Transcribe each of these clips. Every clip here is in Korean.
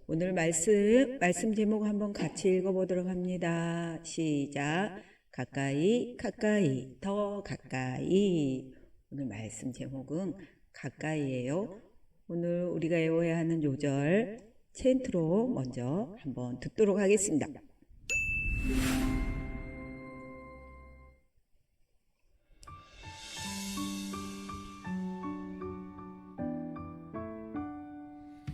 오늘 말씀 제목 한번 같이 읽어보도록 합니다. 시작. 가까이, 가까이, 더 가까이. 오늘 말씀 제목은 가까이예요. 오늘 우리가 외워야 하는 요절 챈트로 먼저 한번 듣도록 하겠습니다.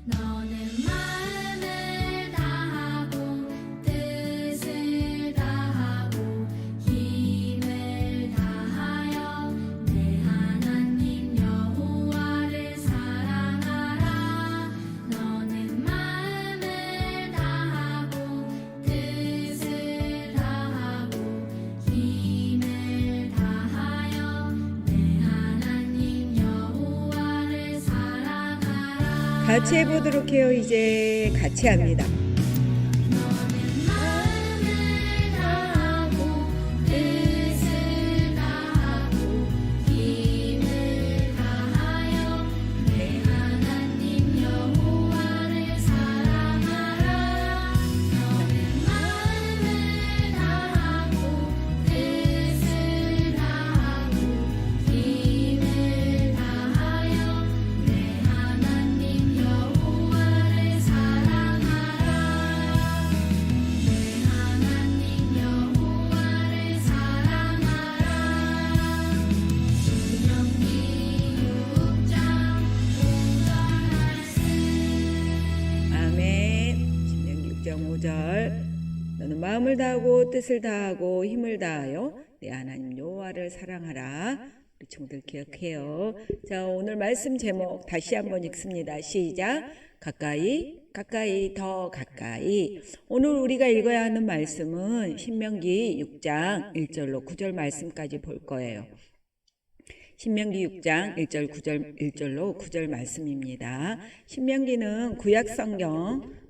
너는 마음을 다하고 뜻을 다하고 힘을 다하여 내 하나님 여호와를 사랑하라. 너는 마음을 다하고 뜻을 다하고 힘을 다하여 내 하나님 여호와를 사랑하라. 같이 해보도록 해요. 이제 같이 합니다. 너는 마음을 다하고 뜻을 다하고 힘을 다하여 내 하나님 여호와를 사랑하라. 너는 마음을 다하고 뜻을 다하고 힘을 다하여 내 하나님 여호와를 사랑하라. 내 하나님 여호와를 사랑하라. 신명기 6장 5절 말씀. 아멘. 신명기 6장 5절. 너는 마음을 다하고 뜻을 다하고 힘을 다하여 내 하나님 여호와를 사랑하라. 우리 친구들 기억해요. 자, 오늘 말씀 제목 다시 한번 읽습니다. 시작. 가까이, 가까이, 더 가까이. 오늘 우리가 읽어야 하는 말씀은 신명기 6장 1절로 9절 말씀까지 볼 거예요. 신명기 6장 1절로 9절 말씀입니다. 신명기는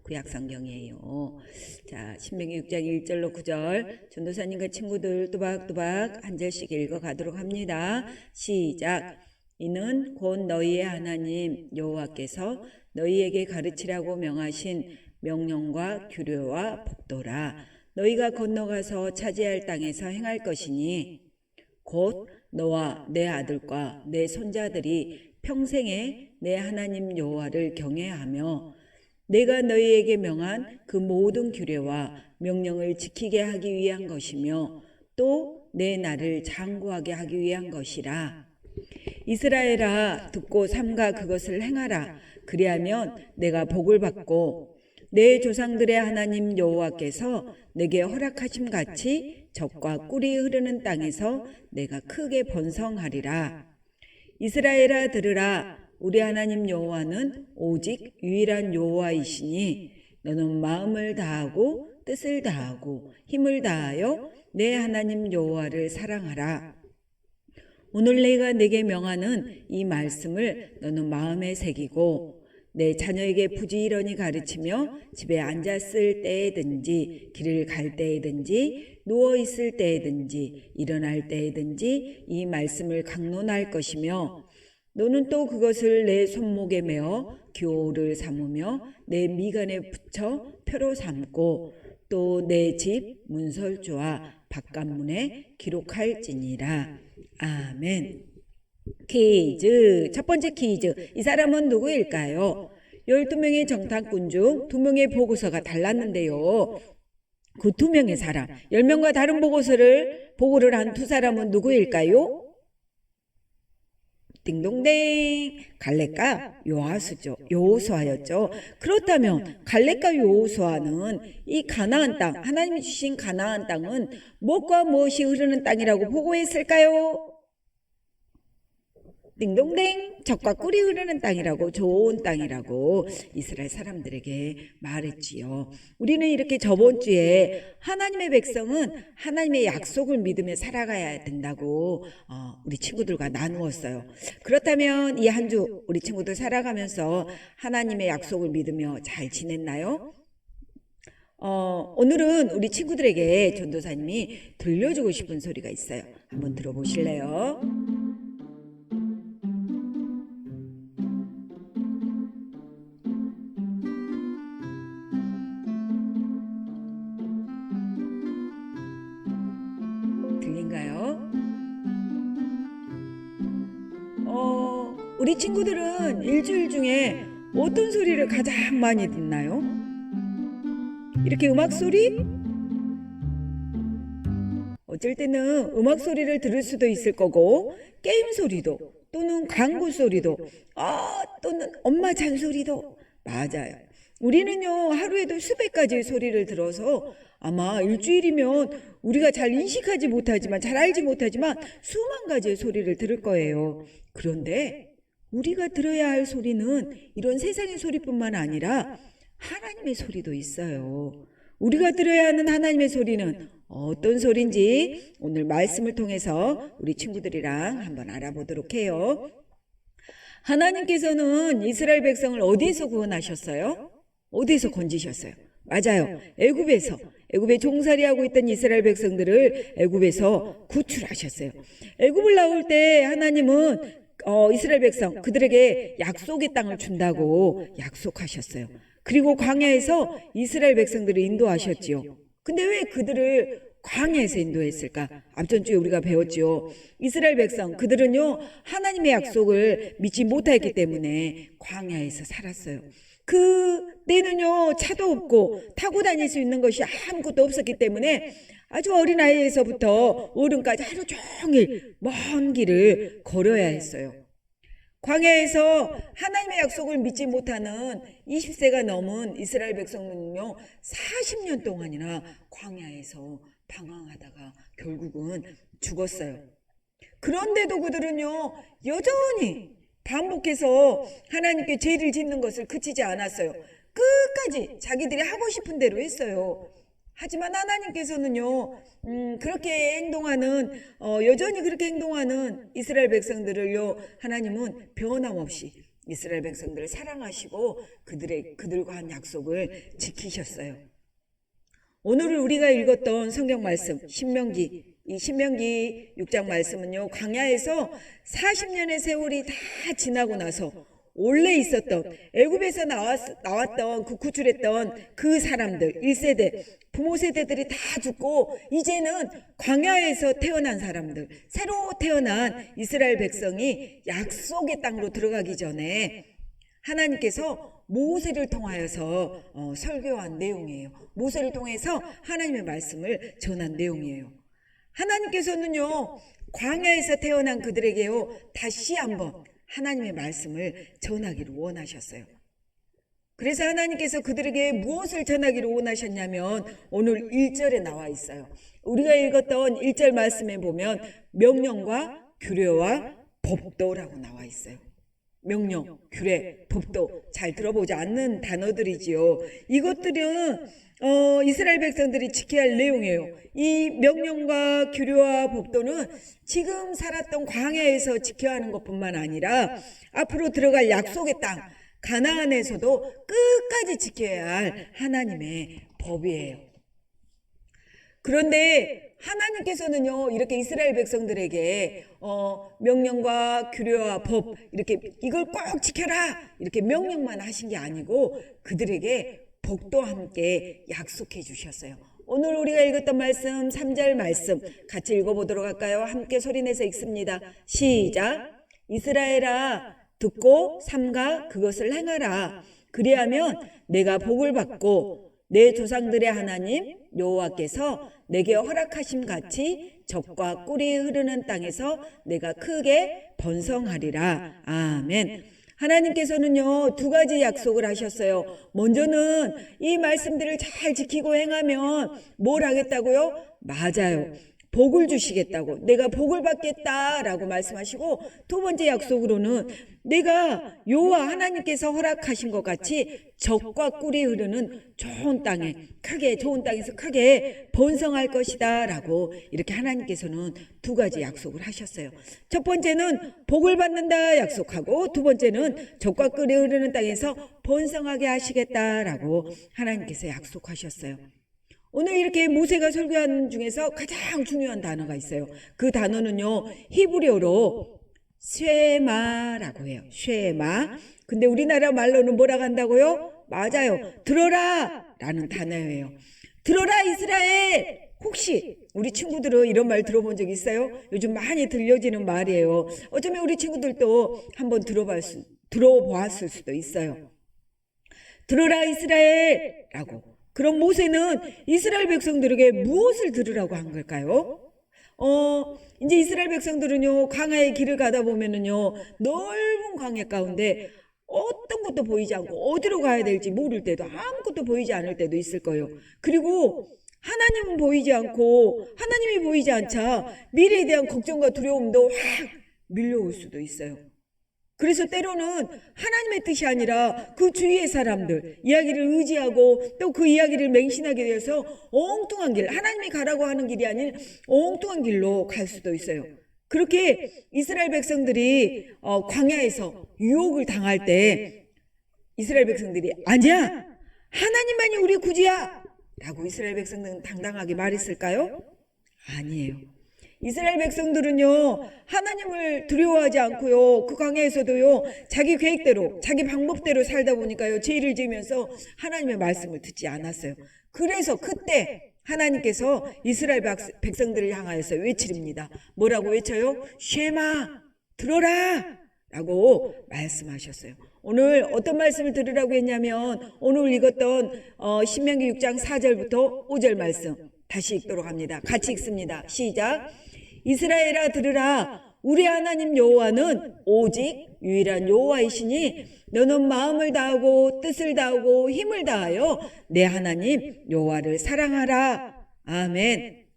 구약성경이에요. 자, 신명기 6장 1절로 9절 전도사님과 친구들 또박또박 한 절씩 읽어가도록 합니다. 시작. 이는 곧 너희의 하나님 여호와께서 너희에게 가르치라고 명하신 명령과 규례와 법도라. 너희가 건너가서 차지할 땅에서 행할 것이니 곧 너와 내 아들과 내 손자들이 평생에 내 하나님 여호와를 경외하며 내가 너희에게 명한 그 모든 규례와 명령을 지키게 하기 위한 것이며 또 내 날을 장구하게 하기 위한 것이라. 이스라엘아, 듣고 삼가 그것을 행하라. 그리하면 내가 복을 받고 내 조상들의 하나님 여호와께서 내게 허락하심 같이 젖과 꿀이 흐르는 땅에서 내가 크게 번성하리라. 이스라엘아, 들으라. 우리 하나님 여호와는 오직 유일한 여호와이시니 너는 마음을 다하고 뜻을 다하고 힘을 다하여 내 하나님 여호와를 사랑하라. 오늘 내가 내게 명하는 이 말씀을 너는 마음에 새기고 내 자녀에게 부지런히 가르치며 집에 앉았을 때에든지 길을 갈 때에든지 누워있을 때에든지 일어날 때에든지 이 말씀을 강론할 것이며 너는 또 그것을 내 손목에 메어 교를 삼으며 내 미간에 붙여 표로 삼고 또 내 집 문설주와 바깥문에 기록할지니라. 아멘. 퀴즈. 첫 번째 퀴즈. 이 사람은 누구일까요? 12명의 정탐꾼 중 2명의 보고서가 달랐는데요. 그 2명의 사람, 10명과 다른 보고를 한 2사람은 누구일까요? 딩동댕. 갈렙과 여호수아였죠. 그렇다면 갈렙과 여호수아는 이 가나안 땅, 하나님이 주신 가나안 땅은 무엇과 무엇이 흐르는 땅이라고 보고했을까요? 딩동댕. 젖과 꿀이 흐르는 땅이라고, 좋은 땅이라고 이스라엘 사람들에게 말했지요. 우리는 이렇게 저번 주에 하나님의 백성은 하나님의 약속을 믿으며 살아가야 된다고 우리 친구들과 나누었어요. 그렇다면 이 한 주 우리 친구들 살아가면서 하나님의 약속을 믿으며 잘 지냈나요? 오늘은 우리 친구들에게 전도사님이 들려주고 싶은 소리가 있어요. 한번 들어보실래요? 우리 친구들은 일주일 중에 어떤 소리를 가장 많이 듣나요? 이렇게 음악 소리? 어쩔 때는 음악 소리를 들을 수도 있을 거고, 게임 소리도, 또는 광고 소리도, 또는 엄마 잔소리도. 맞아요. 우리는요, 하루에도 수백 가지의 소리를 들어서 아마 일주일이면 우리가 잘 인식하지 못하지만, 잘 알지 못하지만 수만 가지의 소리를 들을 거예요. 그런데 우리가 들어야 할 소리는 이런 세상의 소리뿐만 아니라 하나님의 소리도 있어요. 우리가 들어야 하는 하나님의 소리는 어떤 소리인지 오늘 말씀을 통해서 우리 친구들이랑 한번 알아보도록 해요. 하나님께서는 이스라엘 백성을 어디에서 구원하셨어요? 어디에서 건지셨어요? 맞아요. 애굽에서. 애굽에 종살이하고 있던 이스라엘 백성들을 애굽에서 구출하셨어요. 애굽을 나올 때 하나님은 이스라엘 백성 그들에게 약속의 땅을 준다고 약속하셨어요. 그리고 광야에서 이스라엘 백성들을 인도하셨지요. 근데 왜 그들을 광야에서 인도했을까? 앞전 주에 우리가 배웠죠. 이스라엘 백성 그들은요 하나님의 약속을 믿지 못했기 때문에 광야에서 살았어요. 그때는요 차도 없고 타고 다닐 수 있는 것이 아무것도 없었기 때문에 아주 어린 아이에서부터 어른까지 하루 종일 먼 길을 걸어야 했어요. 광야에서 하나님의 약속을 믿지 못하는 20세가 넘은 이스라엘 백성은요 40년 동안이나 광야에서 방황하다가 결국은 죽었어요. 그런데도 그들은요 여전히 반복해서 하나님께 죄를 짓는 것을 그치지 않았어요. 끝까지 자기들이 하고 싶은 대로 했어요. 하지만 하나님께서는요 그렇게 행동하는 여전히 그렇게 행동하는 이스라엘 백성들을요 하나님은 변함없이 이스라엘 백성들을 사랑하시고 그들과 한 약속을 지키셨어요. 오늘 우리가 읽었던 성경 말씀 신명기 이 신명기 6장 말씀은요 광야에서 40년의 세월이 다 지나고 나서 원래 있었던 애굽에서 나왔던 그 구출했던 그 사람들 1세대 부모 세대들이 다 죽고 이제는 광야에서 태어난 사람들 새로 태어난 이스라엘 백성이 약속의 땅으로 들어가기 전에 하나님께서 모세를 통하여서 설교한 내용이에요. 모세를 통해서 하나님의 말씀을 전한 내용이에요. 하나님께서는요 광야에서 태어난 그들에게요 다시 한번 하나님의 말씀을 전하기를 원하셨어요. 그래서 하나님께서 그들에게 무엇을 전하기를 원하셨냐면 오늘 1절에 나와 있어요. 우리가 읽었던 1절 말씀에 보면 명령과 규례와 법도라고 나와 있어요. 명령, 규례, 법도 잘 들어보지 않는 단어들이지요. 이것들은 이스라엘 백성들이 지켜야 할 내용이에요. 이 명령과 규례와 법도는 지금 살았던 광야에서 지켜야 하는 것뿐만 아니라 앞으로 들어갈 약속의 땅 가나안에서도 끝까지 지켜야 할 하나님의 법이에요. 그런데 하나님께서는요 이렇게 이스라엘 백성들에게 명령과 규례와 법 이렇게 이걸 꼭 지켜라 이렇게 명령만 하신 게 아니고 그들에게 복도 함께 약속해 주셨어요. 오늘 우리가 읽었던 말씀 3절 말씀 같이 읽어보도록 할까요? 함께 소리내서 읽습니다. 시작. 이스라엘아 듣고 삼가 그것을 행하라. 그리하면 내가 복을 받고 내 조상들의 하나님 여호와께서 내게 허락하심 같이 젖과 꿀이 흐르는 땅에서 내가 크게 번성하리라. 아멘. 하나님께서는요 2가지 약속을 하셨어요. 먼저는 이 말씀들을 잘 지키고 행하면 뭘 하겠다고요? 맞아요. 복을 주시겠다고 내가 복을 받겠다라고 말씀하시고 두 번째 약속으로는 내가 여호와 하나님께서 허락하신 것 같이 젖과 꿀이 흐르는 좋은 땅에 크게 좋은 땅에서 크게 번성할 것이다 라고 이렇게 하나님께서는 2가지 약속을 하셨어요. 첫 번째는 복을 받는다 약속하고 두 번째는 젖과 꿀이 흐르는 땅에서 번성하게 하시겠다라고 하나님께서 약속하셨어요. 오늘 이렇게 모세가 설교한 중에서 가장 중요한 단어가 있어요. 그 단어는요 히브리어로 쉐마라고 해요. 쉐마. 근데 우리나라 말로는 뭐라고 한다고요? 맞아요. 들어라 라는 단어예요. 들어라 이스라엘 혹시 우리 친구들은 이런 말 들어본 적 있어요? 요즘 많이 들려지는 말이에요. 어쩌면 우리 친구들도 한번 들어보았을 수도 있어요. 들어라 이스라엘! 라고. 그럼 모세는 이스라엘 백성들에게 무엇을 들으라고 한 걸까요? 이제 이스라엘 백성들은요, 광야의 길을 가다 보면은요, 넓은 광야 가운데 어떤 것도 보이지 않고 어디로 가야 될지 모를 때도, 아무것도 보이지 않을 때도 있을 거예요. 그리고 하나님은 보이지 않고 하나님이 보이지 않자 미래에 대한 걱정과 두려움도 확 밀려올 수도 있어요. 그래서 때로는 하나님의 뜻이 아니라 그 주위의 사람들 이야기를 의지하고 또 그 이야기를 맹신하게 되어서 엉뚱한 길, 하나님이 가라고 하는 길이 아닌 엉뚱한 길로 갈 수도 있어요. 그렇게 이스라엘 백성들이 광야에서 유혹을 당할 때 이스라엘 백성들이 아니야, 하나님만이 우리 구주야 라고 이스라엘 백성들은 당당하게 말했을까요? 아니에요. 이스라엘 백성들은요, 하나님을 두려워하지 않고요, 그 광야에서도요, 자기 계획대로, 자기 방법대로 살다 보니까요, 죄를 지으면서 하나님의 말씀을 듣지 않았어요. 그래서 그때 하나님께서 이스라엘 백성들을 향하여서 외치립니다. 뭐라고 외쳐요? 쉐마, 들어라! 라고 말씀하셨어요. 오늘 어떤 말씀을 들으라고 했냐면, 오늘 읽었던 신명기 6장 4절부터 5절 말씀 다시 읽도록 합니다. 같이 읽습니다. 시작. 이스라엘아 들으라. 우리 하나님 여호와는 오직 유일한 여호와이시니 너는 마음을 다하고 뜻을 다하고 힘을 다하여 내 하나님 여호와를 사랑하라. 아멘.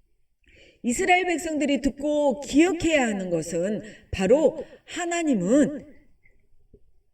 이스라엘 백성들이 듣고 기억해야 하는 것은 바로 하나님은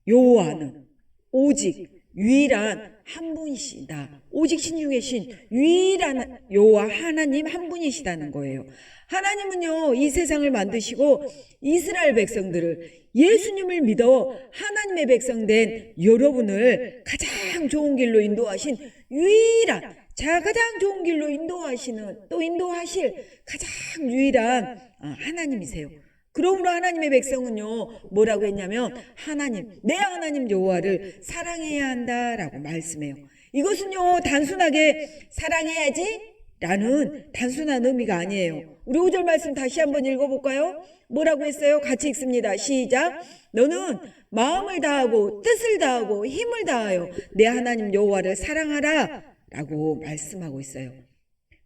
여호와는 오직 유일한 한 분이시다. 오직 신 중에 신, 유일한 여호와 하나님 한 분이시다는 거예요. 하나님은요, 이 세상을 만드시고 이스라엘 백성들을, 예수님을 믿어 하나님의 백성된 여러분을 가장 좋은 길로 인도하신 유일한, 가장 좋은 길로 인도하시는, 또 인도하실 가장 유일한 하나님이세요. 그러므로 하나님의 백성은요, 뭐라고 했냐면 하나님, 내 하나님 여호와를 사랑해야 한다라고 말씀해요. 이것은요, 단순하게 사랑해야지 라는 단순한 의미가 아니에요. 우리 5절 말씀 다시 한번 읽어볼까요? 뭐라고 했어요? 같이 읽습니다. 시작. 너는 마음을 다하고 뜻을 다하고 힘을 다하여 내 하나님 여호와를 사랑하라 라고 말씀하고 있어요.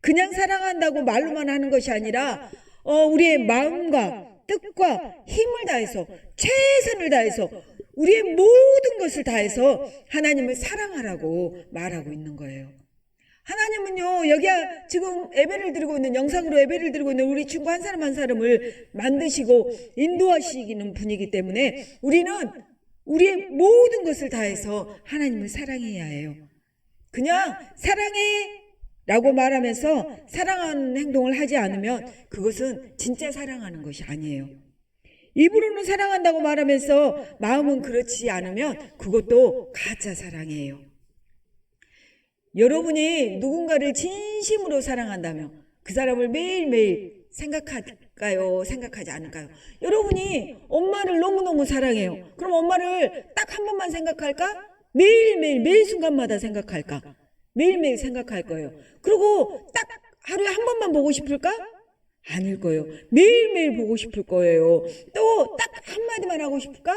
그냥 사랑한다고 말로만 하는 것이 아니라 우리의 마음과 뜻과 힘을 다해서, 최선을 다해서, 우리의 모든 것을 다해서 하나님을 사랑하라고 말하고 있는 거예요. 하나님은요, 여기야 지금 예배를 드리고 있는, 영상으로 예배를 드리고 있는 우리 친구 한 사람 한 사람을 만드시고 인도하시는 분이기 때문에 우리는 우리의 모든 것을 다해서 하나님을 사랑해야 해요. 그냥 사랑해 라고 말하면서 사랑하는 행동을 하지 않으면 그것은 진짜 사랑하는 것이 아니에요. 입으로는 사랑한다고 말하면서 마음은 그렇지 않으면 그것도 가짜 사랑이에요. 여러분이 누군가를 진심으로 사랑한다면 그 사람을 매일매일 생각할까요? 생각하지 않을까요? 여러분이 엄마를 너무너무 사랑해요. 그럼 엄마를 딱 한 번만 생각할까? 매일매일, 매 순간마다 생각할까? 매일매일 생각할 거예요. 그리고 딱 하루에 한 번만 보고 싶을까? 아닐 거예요. 매일매일 보고 싶을 거예요. 또 딱 한마디만 하고 싶을까?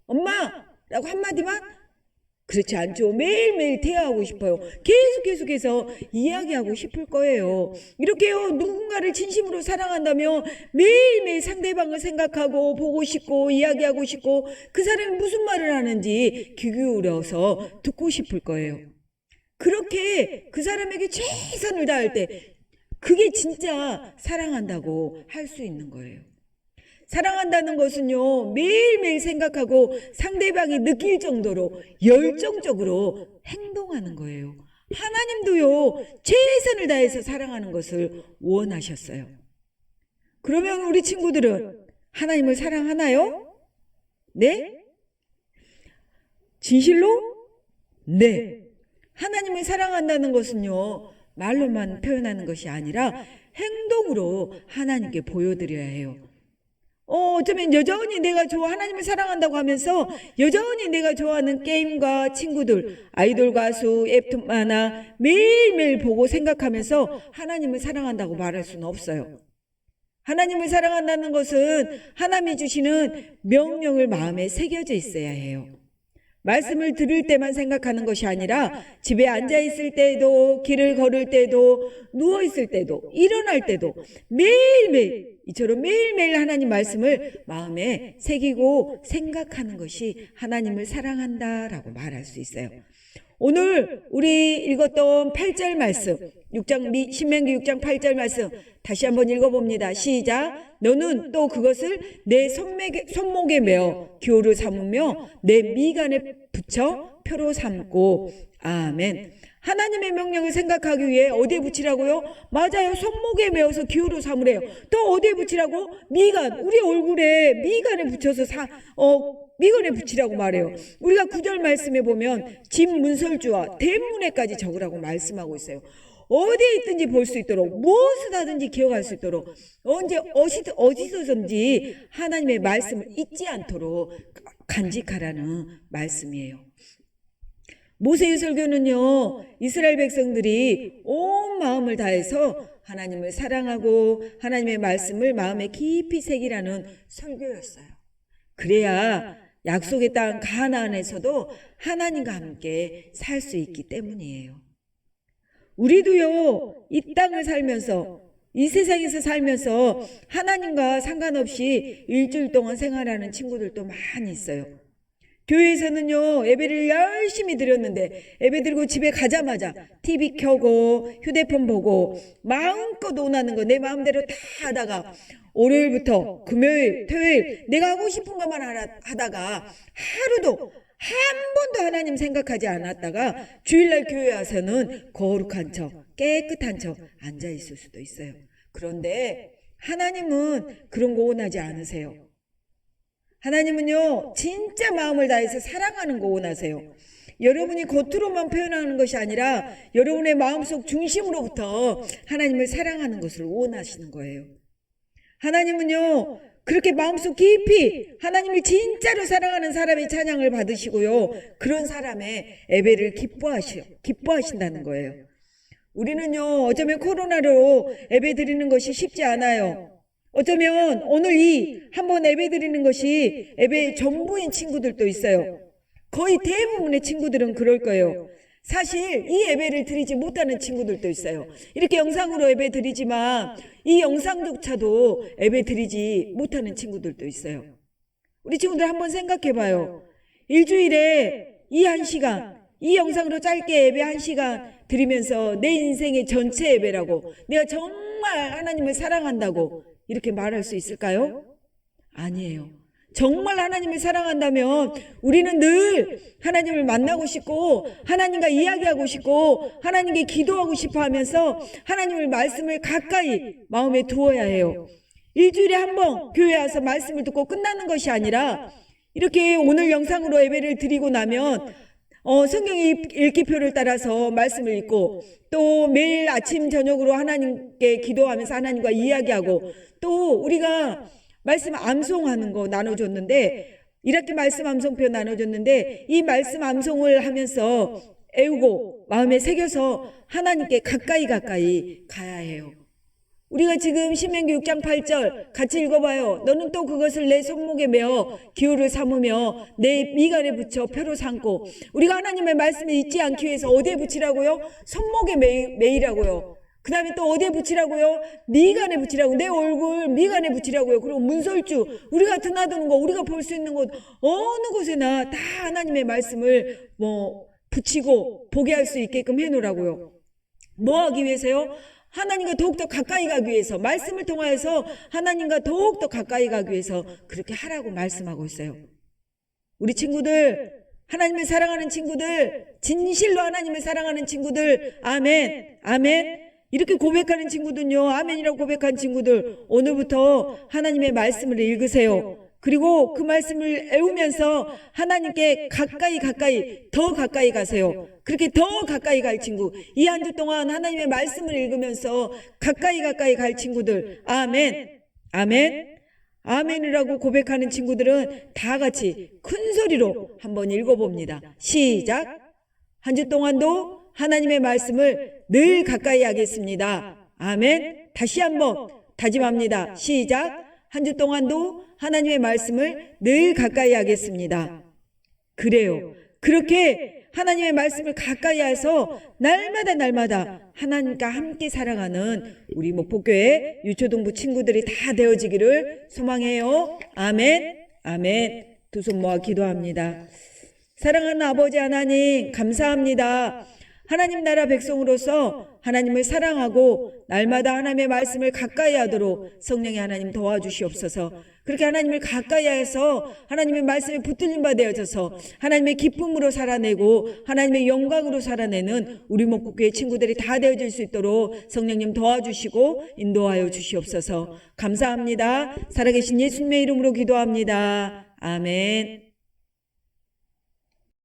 엄마라고 한마디만? 그렇지 않죠. 매일매일 대화하고 싶어요. 계속해서 이야기하고 싶을 거예요. 이렇게요, 누군가를 진심으로 사랑한다면 매일매일 상대방을 생각하고 보고 싶고 이야기하고 싶고 그 사람이 무슨 말을 하는지 귀 기울여서 듣고 싶을 거예요. 그렇게 그 사람에게 최선을 다할 때 그게 진짜 사랑한다고 할 수 있는 거예요. 사랑한다는 것은요, 매일매일 생각하고 상대방이 느낄 정도로 열정적으로 행동하는 거예요. 하나님도요, 최선을 다해서 사랑하는 것을 원하셨어요. 그러면 우리 친구들은 하나님을 사랑하나요? 네? 진실로? 네. 하나님을 사랑한다는 것은요, 말로만 표현하는 것이 아니라 행동으로 하나님께 보여드려야 해요. 어쩌면 여전히 내가 하나님을 사랑한다고 하면서 여전히 내가 좋아하는 게임과 친구들, 아이돌 가수, 앱툰 만화 매일매일 보고 생각하면서 하나님을 사랑한다고 말할 수는 없어요. 하나님을 사랑한다는 것은 하나님이 주시는 명령을 마음에 새겨져 있어야 해요. 말씀을 들을 때만 생각하는 것이 아니라 집에 앉아 있을 때도, 길을 걸을 때도, 누워 있을 때도, 일어날 때도 매일매일 이처럼 매일매일 하나님 말씀을 마음에 새기고 생각하는 것이 하나님을 사랑한다라고 말할 수 있어요. 오늘 우리 읽었던 8절 말씀, 신명기 6장 8절 말씀 다시 한번 읽어봅니다. 시작. 너는 또 그것을 내 손목에 메어 기호를 삼으며 내 미간에 붙여 표로 삼고. 아멘. 하나님의 명령을 생각하기 위해 어디에 붙이라고요? 맞아요. 손목에 메어서 기호로 삼으래요. 또 어디에 붙이라고? 미간, 우리 얼굴에 미간에 붙여서 미간에 붙이라고 말해요. 우리가 9절 말씀에 보면 집 문설주와 대문에까지 적으라고 말씀하고 있어요. 어디에 있든지 볼 수 있도록, 무엇을 하든지 기억할 수 있도록, 언제 어디서든지 하나님의 말씀을 잊지 않도록 간직하라는 말씀이에요. 모세의 설교는요, 이스라엘 백성들이 온 마음을 다해서 하나님을 사랑하고 하나님의 말씀을 마음에 깊이 새기라는 설교였어요. 그래야 약속의 땅 가나안에서도 하나님과 함께 살 수 있기 때문이에요. 우리도요, 이 땅을 살면서, 이 세상에서 살면서 하나님과 상관없이 일주일 동안 생활하는 친구들도 많이 있어요. 교회에서는요, 예배를 열심히 드렸는데 예배 드리고 집에 가자마자 TV 켜고 휴대폰 보고 마음껏 원하는 거 내 마음대로 다 하다가 월요일부터 금요일, 토요일 내가 하고 싶은 것만 하다가 하루도 한 번도 하나님 생각하지 않았다가 주일날 교회 와서는 거룩한 척, 깨끗한 척 앉아 있을 수도 있어요. 그런데 하나님은 그런 거 원하지 않으세요. 하나님은요, 진짜 마음을 다해서 사랑하는 거 원하세요. 여러분이 겉으로만 표현하는 것이 아니라 여러분의 마음속 중심으로부터 하나님을 사랑하는 것을 원하시는 거예요. 하나님은요, 그렇게 마음속 깊이 하나님을 진짜로 사랑하는 사람의 찬양을 받으시고요, 그런 사람의 예배를 기뻐하신다는 거예요. 우리는요, 어쩌면 코로나로 예배 드리는 것이 쉽지 않아요. 어쩌면 오늘 이 한번 예배 드리는 것이 예배의 전부인 친구들도 있어요. 거의 대부분의 친구들은 그럴 거예요. 사실 이 예배를 드리지 못하는 친구들도 있어요. 이렇게 영상으로 예배 드리지만 이 영상조차도 예배 드리지 못하는 친구들도 있어요. 우리 친구들 한번 생각해 봐요. 일주일에 이 1시간, 이 영상으로 짧게 예배 1시간 드리면서 내 인생의 전체 예배라고, 내가 정말 하나님을 사랑한다고 이렇게 말할 수 있을까요? 아니에요. 정말 하나님을 사랑한다면 우리는 늘 하나님을 만나고 싶고 하나님과 이야기하고 싶고 하나님께 기도하고 싶어 하면서 하나님의 말씀을 가까이 마음에 두어야 해요. 일주일에 한 번 교회 와서 말씀을 듣고 끝나는 것이 아니라 이렇게 오늘 영상으로 예배를 드리고 나면 성경 읽기표를 따라서 말씀을 읽고 또 매일 아침 저녁으로 하나님께 기도하면서 하나님과 이야기하고 또 우리가 말씀 암송하는 거 나눠줬는데 1학기 말씀 암송표 나눠줬는데 이 말씀 암송을 하면서 애우고 마음에 새겨서 하나님께 가까이 가야 해요. 우리가 지금 신명기 6장 8절 같이 읽어봐요. 너는 또 그것을 내 손목에 메어 기호를 삼으며 내 미간에 붙여 표로 삼고. 우리가 하나님의 말씀을 잊지 않기 위해서 어디에 붙이라고요? 손목에 메이라고요. 그 다음에 또 어디에 붙이라고요? 미간에 붙이라고. 내 얼굴 미간에 붙이라고요. 그리고 문설주, 우리가 드나드는 거, 우리가 볼 수 있는 곳 어느 곳에나 다 하나님의 말씀을 붙이고 보게 할 수 있게끔 해놓으라고요. 뭐 하기 위해서요? 하나님과 더욱더 가까이 가기 위해서, 말씀을 통하여서 하나님과 더욱더 가까이 가기 위해서 그렇게 하라고 말씀하고 있어요. 우리 친구들, 하나님을 사랑하는 친구들, 진실로 하나님을 사랑하는 친구들, 아멘, 아멘. 이렇게 고백하는 친구들은요, 아멘이라고 고백한 친구들, 오늘부터 하나님의 말씀을 읽으세요. 그리고 그 말씀을 애우면서 하나님께 더 가까이 가세요. 그렇게 더 가까이 갈 친구, 이 한 주 동안 하나님의 말씀을 읽으면서 가까이 갈 친구들, 아멘, 아멘. 아멘이라고 고백하는 친구들은 다 같이 큰 소리로 한번 읽어봅니다. 시작. 한 주 동안도 하나님의 말씀을 늘 가까이 하겠습니다. 아멘. 다시 한번 다짐합니다. 시작. 한 주 동안도 하나님의 말씀을 늘 가까이 하겠습니다. 그래요. 그렇게 하나님의 말씀을 가까이 해서 날마다 하나님과 함께 살아가는 우리 목포교회 유초동부 친구들이 다 되어지기를 소망해요. 아멘. 아멘. 두 손 모아 기도합니다. 사랑하는 아버지 하나님, 감사합니다. 하나님 나라 백성으로서 하나님을 사랑하고 날마다 하나님의 말씀을 가까이 하도록 성령의 하나님 도와주시옵소서. 그렇게 하나님을 가까이 해서 하나님의 말씀에 붙들림 바 되어져서 하나님의 기쁨으로 살아내고 하나님의 영광으로 살아내는 우리 목포교회 친구들이 다 되어질 수 있도록 성령님 도와주시고 인도하여 주시옵소서. 감사합니다. 살아계신 예수님의 이름으로 기도합니다. 아멘.